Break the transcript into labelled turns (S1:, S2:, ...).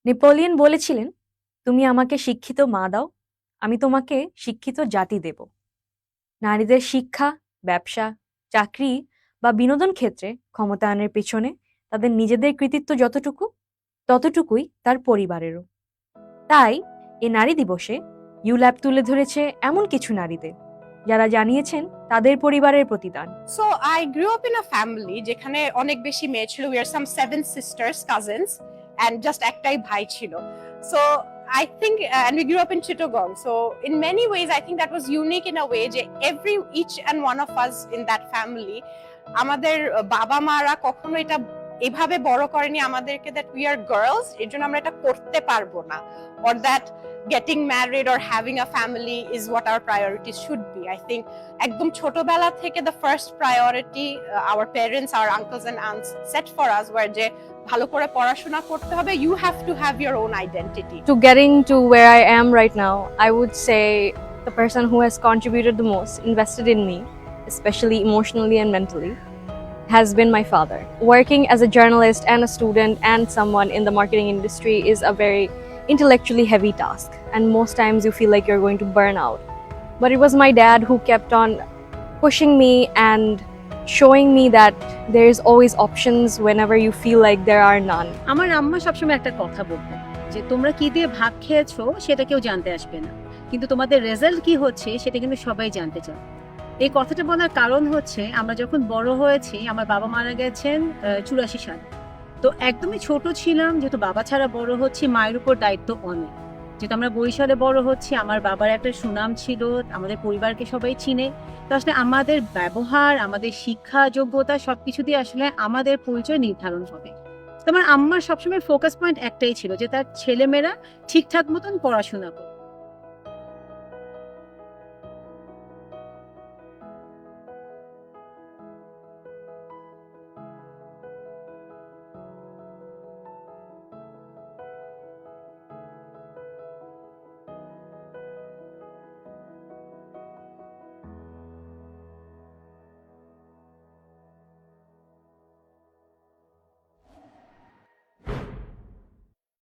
S1: Napoleon বলেছিলেন, "তুমি আমাকে শিক্ষিত মা দাও, আমি তোমাকে শিক্ষিত জাতি দেব।" নারীদের শিক্ষা, ব্যবসা, চাকরি বা বিনোদন ক্ষেত্রে ক্ষমতায়নের পেছনে তাদের নিজেদের কৃতিত্ব যতটুকু, ততটুকুই তার পরিবারেরও। তাই এ নারী দিবসে ইউল্যাব তুলে ধরেছে এমন কিছু নারীদের, যারা জানিয়েছেন তাদের পরিবারের প্রতিদান।
S2: So I grew up in a family যেখানে অনেক বেশি মেয়ে ছিল. We are some 7 sisters, cousins, and just একটাই ভাই ছিল. So I think, and we grew up in Chittagong. So in many ways, I think that was unique in a way যে each and one of us in that family, আমাদের বাবা মারা কখনো এটা এভাবে বড় করেনি আমাদেরকে that we are girls, এর জন্য আমরা এটা করতে পারবো না, or that getting married or having a family is what our priorities should be. I think একদম ছোটবেলা থেকে the first priority our parents, our uncles and aunts set for us were যে ভালো করে পড়াশোনা করতে হবে, you have to have your own identity.
S1: To getting to where I am right now, I would say the person who has contributed the most, invested in me, especially emotionally and mentally, has been my father. Working as a journalist and a student and someone in the marketing industry is a very intellectually heavy task, and most times you feel like you're going to burn out. But it was my dad who kept on pushing me and showing me that there is always options whenever you feel like there are none.
S3: আমার আম্মা সবসময় একটা কথা বলতো যে তোমরা কি দিয়ে ভাত খেয়েছো সেটা কেউ জানতে আসবে না, কিন্তু তোমাদের রেজাল্ট কি হচ্ছে সেটা কিন্তু সবাই জানতে চায়। এই কথাটা বলার কারণ হচ্ছে আমরা যখন বড় হয়েছি, আমার বাবা মারা গেছেন 84 সালে। তো একদমই ছোট ছিলাম, যেহেতু বাবা ছাড়া বড় হচ্ছি, মায়ের উপর দায়িত্ব অনেক। যেহেতু আমরা বরিশালে বড় হচ্ছি, আমার বাবার একটা সুনাম ছিল, আমাদের পরিবারকে সবাই চিনে। তো আসলে আমাদের ব্যবহার, আমাদের শিক্ষা যোগ্যতা সবকিছু দিয়ে আসলে আমাদের পরিচয় নির্ধারণ হবে। তো আমার আম্মার সবসময় ফোকাস পয়েন্ট একটাই ছিল যে তার ছেলেমেয়েরা ঠিকঠাক মতন পড়াশোনা করবে।